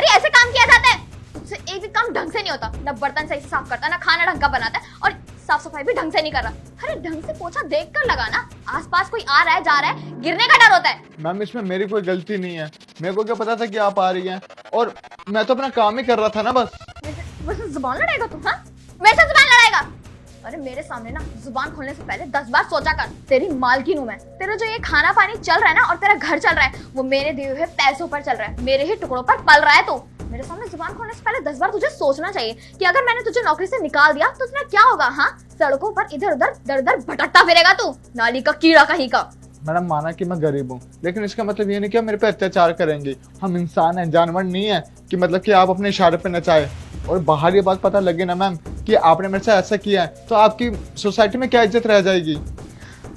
अरे ऐसे काम किया जाता है? तुझसे एक भी काम ढंग से नहीं होता, ना बर्तन सही से साफ करता, ना खाना ढंग का बनाता है, और साफ सफाई भी ढंग से नहीं कर रहा। अरे ढंग से पोछा देख कर लगाना, आसपास कोई आ रहा है जा रहा है, गिरने का डर होता है। मैम इसमें मेरी कोई गलती नहीं है, मेरे को क्या पता था कि आप आ रही हैं, और मैं तो अपना काम ही कर रहा था ना बस। बस जुबान लड़ाएगा तू? हाँ, मेरे से जुबान लड़ाएगा? अरे मेरे सामने ना जुबान खोलने से पहले 10 बार सोचा कर। तेरी मालकिन हूं मैं। तेरा जो ये खाना पानी चल रहा है ना, और तेरा घर चल रहा है, वो मेरे दिए हुए पैसों पर चल रहा है, मेरे ही टुकड़ों पर पल रहा है तू। मेरे सामने जुबान खोलने से पहले 10 बार तुझे सोचना चाहिए कि अगर मैंने तुझे नौकरी से निकाल दिया तो तुम्हें क्या होगा? हाँ, सड़कों पर इधर उधर दर दर भटकता फिरेगा तू, नाली का कीड़ा कहीं का। मैडम माना कि मैं गरीब हूँ, लेकिन इसका मतलब ये नहीं कि आप मेरे पे अत्याचार करेंगे। हम इंसान हैं, जानवर नहीं है कि मतलब कि आप अपने इशारे पे नचाए। और बाहर ये बात पता लगे ना मैम कि आपने मेरे से ऐसा किया है, तो आपकी सोसाइटी में क्या इज्जत रह जाएगी?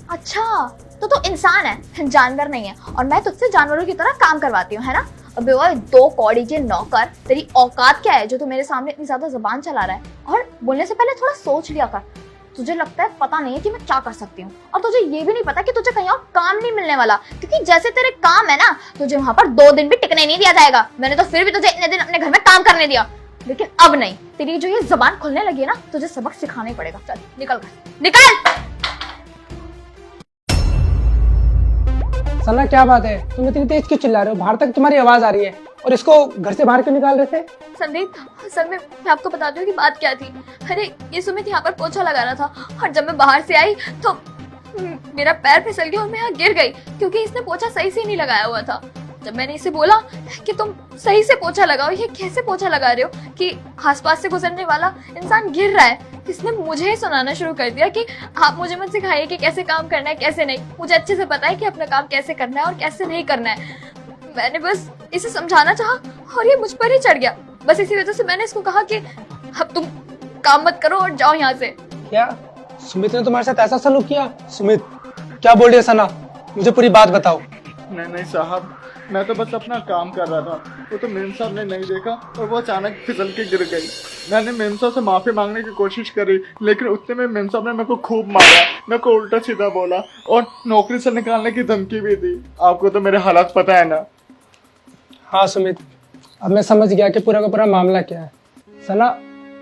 अच्छा, तो तू इंसान है, जानवर नहीं है, और मैं तुझसे जानवरों की तरह काम करवाती हूँ, है ना? अबे ओए, 2 कौड़ी के नौकर, तेरी औकात क्या है जो तू मेरे सामने इतनी ज्यादा जुबान चला रहा है? और बोलने से पहले थोड़ा सोच लिया कर। तुझे लगता है पता नहीं है कि मैं क्या कर सकती हूँ, और तुझे ये भी नहीं पता कि तुझे कहीं और काम नहीं मिलने वाला, क्योंकि जैसे तेरे काम है ना, तुझे वहां पर 2 दिन भी टिकने नहीं दिया जाएगा। मैंने तो फिर भी तुझे इतने दिन अपने घर में काम करने दिया, लेकिन अब नहीं। तेरी जो ये जुबान खुलने लगी है ना, तुझे सबक सिखाना ही पड़ेगा। चल निकल कर, निकल। सना क्या बात है, तुम इतनी तेज क्यों चिल्ला रहे हो? बाहर तक तुम्हारी आवाज आ रही है, और इसको घर से बाहर क्यों निकाल रहे थे? संदीप, असल में मैं आपको बताती हूँ कि बात क्या थी। अरे ये सुमित यहाँ पर पोछा लगा रहा था, और जब मैं बाहर से आई तो मेरा पैर फिसल गया और मैं यहाँ गिर गई, क्योंकि इसने पोछा सही से नहीं लगाया हुआ था। जब मैंने इसे बोला कि तुम सही से पोछा लगाओ, ये कैसे पोछा लगा रहे हो कि आसपास से गुजरने वाला इंसान गिर रहा है, इसने मुझे ही सुनाना शुरू कर दिया कि आप मुझे मत सिखाइए कि कैसे काम करना है, कैसे नहीं। मुझे अच्छे से पता है कि अपना काम कैसे करना है और कैसे नहीं करना है। मैंने बस इसे समझाना चाहा और ये मुझ पर ही चढ़ गया। बस इसी वजह से मैंने इसको कहा कि अब तुम काम मत करो और जाओ यहाँ से। क्या सुमित ने तुम्हारे साथ ऐसा सलूक किया? सुमित क्या बोल रही है सना, मुझे पूरी बात बताओ। नहीं साहब, मैं तो बस अपना काम कर रहा था, वो तो मेम साहब ने नहीं देखा और वो अचानक फिसल के गिर गई। मैंने मेम साहब से माफी मांगने की कोशिश करी, लेकिन उतने में मेम साहब ने मेरे को खूब मारा, मेरे को उल्टा सीधा बोला और नौकरी से निकालने की धमकी भी दी। आपको तो मेरे हालात पता है ना। हाँ सुमित, अब मैं समझ गया कि पूरा का पूरा मामला क्या है। सना,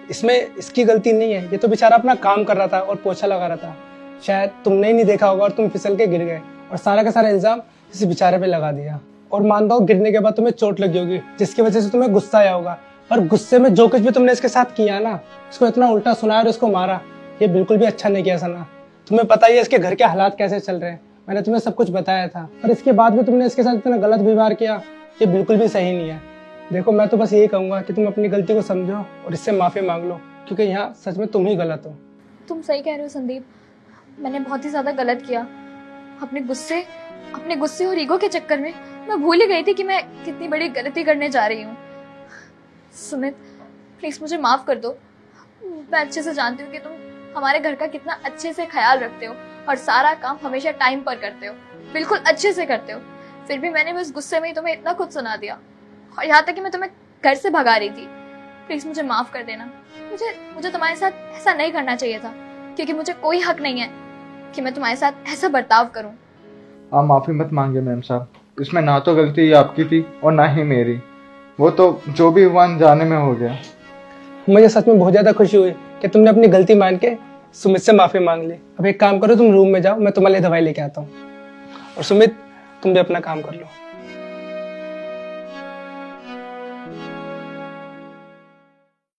इसमें इसकी गलती नहीं है, ये तो बेचारा अपना काम कर रहा था और पोछा लगा रहा था। शायद तुमने ही नहीं देखा होगा और तुम फिसल के गिर गए, और सारा का सारा इल्जाम इसी बेचारे पे लगा दिया। और मानता हूँ गिरने के बाद तुम्हें चोट लगी होगी, जिसकी वजह से तुम्हें गुस्सा आया होगा, और गुस्से में जो कुछ भी तुमने इसके साथ किया ना, इसको इतना उल्टा सुनाया और इसको मारा, ये बिल्कुल भी अच्छा नहीं किया सना। तुम्हें पता ही है इसके घर के हालात कैसे चल रहे हैं, मैंने तुम्हें सब कुछ बताया था, और इसके बाद भी तुमने इसके साथ इतना गलत व्यवहार किया, ये बिल्कुल भी सही नहीं है। देखो मैं तो बस यही कहूंगा कि तुम अपनी गलती को समझो और इससे माफी मांग लो, क्योंकि यहाँ सच में तुम ही गलत हो। तुम सही कह रहे हो संदीप, मैंने बहुत ही ज्यादा गलत किया। अपने गुस्से और ईगो के चक्कर में मैं भूल ही गई थी कि मैं कितनी बड़ी गलती करने जा रही हूँ। सुमित प्लीज मुझे माफ कर दो। मैं अच्छे से जानती हूँ कि तुम हमारे घर का कितना अच्छे से ख्याल रखते हो और सारा काम हमेशा टाइम पर करते हो, बिल्कुल अच्छे से करते हो। फिर भी मैंने बस गुस्से में ही तुम्हें इतना कुछ सुना दिया, और यहाँ तक कि मैं तुम्हें घर से भगा रही थी। प्लीज मुझे माफ कर देना। मुझे तुम्हारे साथ ऐसा नहीं करना चाहिए था, क्योंकि मुझे कोई हक नहीं है कि मैं तुम्हारे साथ ऐसा बर्ताव करूं। आप माफी मत मांगे मैम साहब, इसमें ना तो गलती आपकी थी और ना ही मेरी, वो तो जो भी हुआ अनजाने में हो गया। मुझे सच में बहुत ज्यादा खुशी हुई कि तुमने अपनी गलती मान के सुमित से माफी मांग ली। अब एक काम करो, तुम रूम में जाओ, मैं तुम्हारे लिए दवाई लेके आता हूँ, और सुमित तुम भी अपना काम कर लो।